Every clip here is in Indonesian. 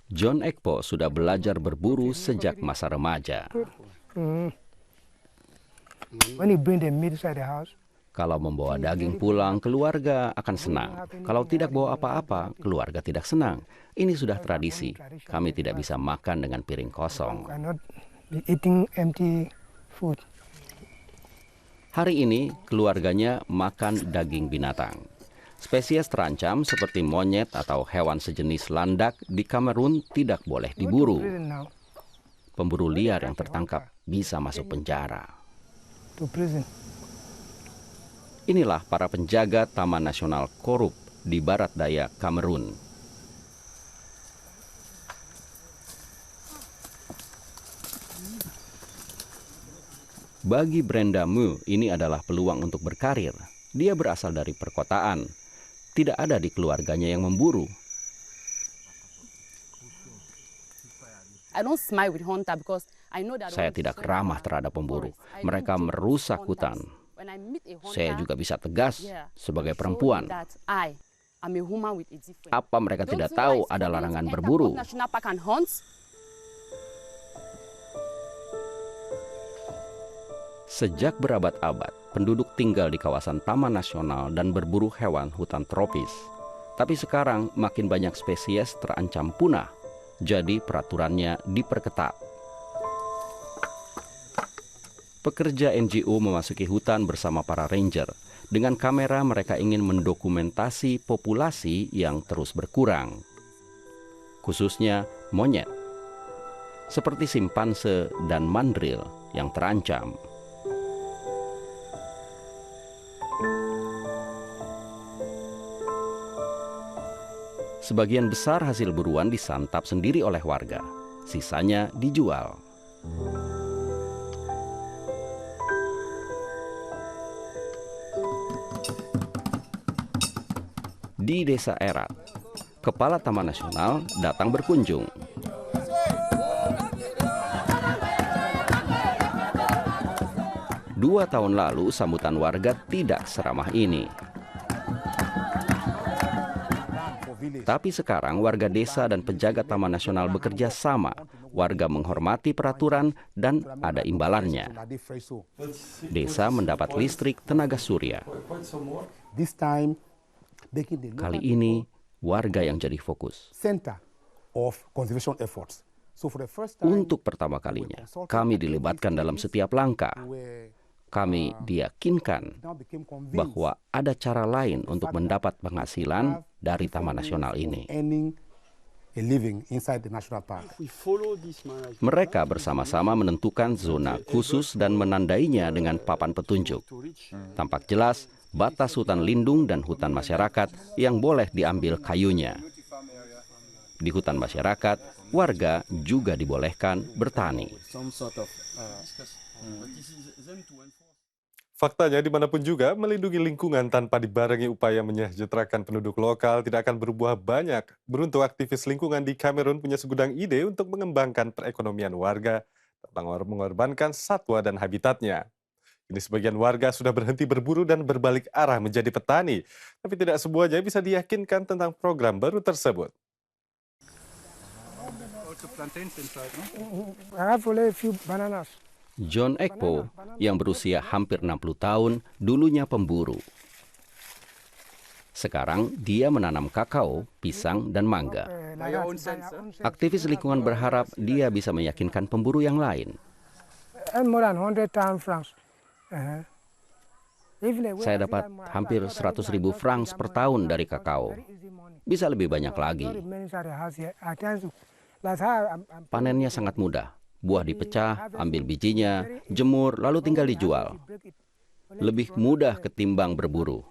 John Ekpo sudah belajar berburu sejak masa remaja. Kalau membawa daging pulang, keluarga akan senang. Kalau tidak bawa apa-apa, keluarga tidak senang. Ini sudah tradisi. Kami tidak bisa makan dengan piring kosong. Hari ini, keluarganya makan daging binatang. Spesies terancam seperti monyet atau hewan sejenis landak di Kamerun tidak boleh diburu. Pemburu liar yang tertangkap bisa masuk penjara. Inilah para penjaga Taman Nasional Korup di barat daya Kamerun. Bagi Brenda Mu, ini adalah peluang untuk berkarir. Dia berasal dari perkotaan. Tidak ada di keluarganya yang memburu. Saya tidak ramah terhadap pemburu. Mereka merusak hutan. Saya juga bisa tegas sebagai perempuan. Apa mereka tidak tahu ada larangan berburu? Sejak berabad-abad, penduduk tinggal di kawasan Taman Nasional dan berburu hewan hutan tropis. Tapi sekarang makin banyak spesies terancam punah, jadi peraturannya diperketat. Pekerja NGO memasuki hutan bersama para ranger. Dengan kamera mereka ingin mendokumentasi populasi yang terus berkurang. Khususnya monyet. Seperti simpanse dan mandril yang terancam. Sebagian besar hasil buruan disantap sendiri oleh warga, sisanya dijual. Di Desa Erat, Kepala Taman Nasional datang berkunjung. Dua tahun lalu sambutan warga tidak seramah ini. Tapi sekarang warga desa dan penjaga Taman Nasional bekerja sama. Warga menghormati peraturan dan ada imbalannya. Desa mendapat listrik tenaga surya. Kali ini warga yang jadi fokus. Untuk pertama kalinya, kami dilibatkan dalam setiap langkah. Kami diyakinkan bahwa ada cara lain untuk mendapat penghasilan dari Taman Nasional ini. Mereka bersama-sama menentukan zona khusus dan menandainya dengan papan petunjuk. Tampak jelas batas hutan lindung dan hutan masyarakat yang boleh diambil kayunya. Di hutan masyarakat, warga juga dibolehkan bertani. Faktanya dimanapun juga, melindungi lingkungan tanpa dibarengi upaya menyejahterakan penduduk lokal tidak akan berbuah banyak. Beruntung aktivis lingkungan di Kamerun punya segudang ide untuk mengembangkan perekonomian warga tanpa mengorbankan satwa dan habitatnya. Ini sebagian warga sudah berhenti berburu dan berbalik arah menjadi petani. Tapi tidak semuanya bisa diyakinkan tentang program baru tersebut. John Ekpo, yang berusia hampir 60 tahun, dulunya pemburu. Sekarang dia menanam kakao, pisang, dan mangga. Aktivis lingkungan berharap dia bisa meyakinkan pemburu yang lain. Saya dapat hampir 100.000 francs per tahun dari kakao. Bisa lebih banyak lagi. Panennya sangat mudah. Buah dipecah, ambil bijinya, jemur, lalu tinggal dijual. Lebih mudah ketimbang berburu.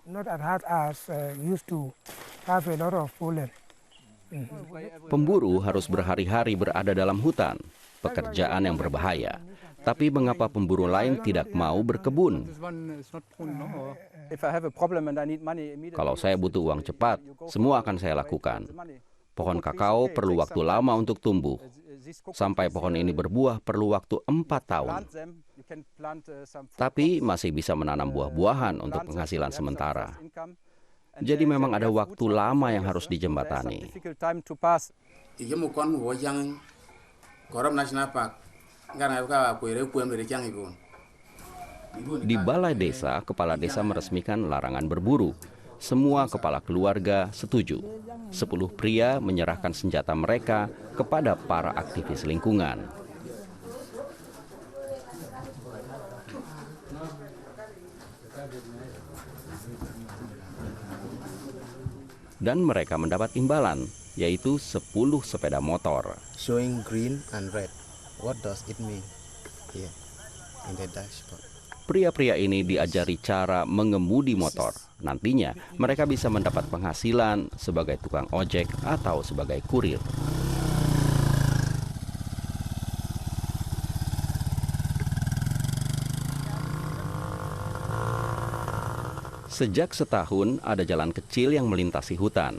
Pemburu harus berhari-hari berada dalam hutan, pekerjaan yang berbahaya. Tapi mengapa pemburu lain tidak mau berkebun? Kalau saya butuh uang cepat, semua akan saya lakukan. Pohon kakao perlu waktu lama untuk tumbuh. Sampai pohon ini berbuah perlu waktu 4 tahun. Tapi masih bisa menanam buah-buahan untuk penghasilan sementara. Jadi memang ada waktu lama yang harus dijembatani. Di balai desa, kepala desa meresmikan larangan berburu. Semua kepala keluarga setuju. 10 pria menyerahkan senjata mereka kepada para aktivis lingkungan. Dan mereka mendapat imbalan, yaitu 10 sepeda motor. Showing green and red. What does it mean? Here in the dashboard. Pria-pria ini diajari cara mengemudi motor. Nantinya mereka bisa mendapat penghasilan sebagai tukang ojek atau sebagai kurir. Sejak setahun ada jalan kecil yang melintasi hutan.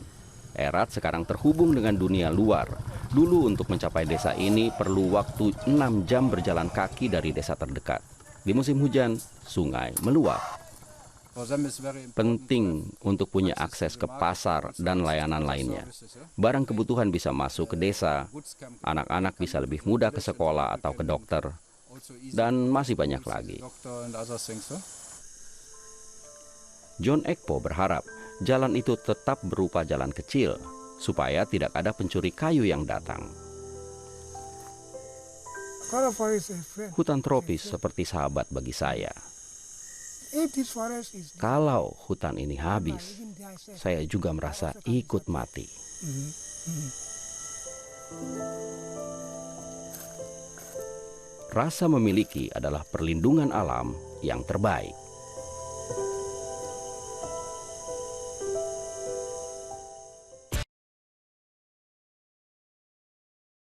Erat sekarang terhubung dengan dunia luar. Dulu untuk mencapai desa ini perlu waktu 6 jam berjalan kaki dari desa terdekat. Di musim hujan, sungai meluap. Penting untuk punya akses ke pasar dan layanan lainnya. Barang kebutuhan bisa masuk ke desa, anak-anak bisa lebih mudah ke sekolah atau ke dokter, dan masih banyak lagi. John Ekpo berharap jalan itu tetap berupa jalan kecil, supaya tidak ada pencuri kayu yang datang. Hutan tropis seperti sahabat bagi saya. Kalau hutan ini habis, saya juga merasa ikut mati. Rasa memiliki adalah perlindungan alam yang terbaik.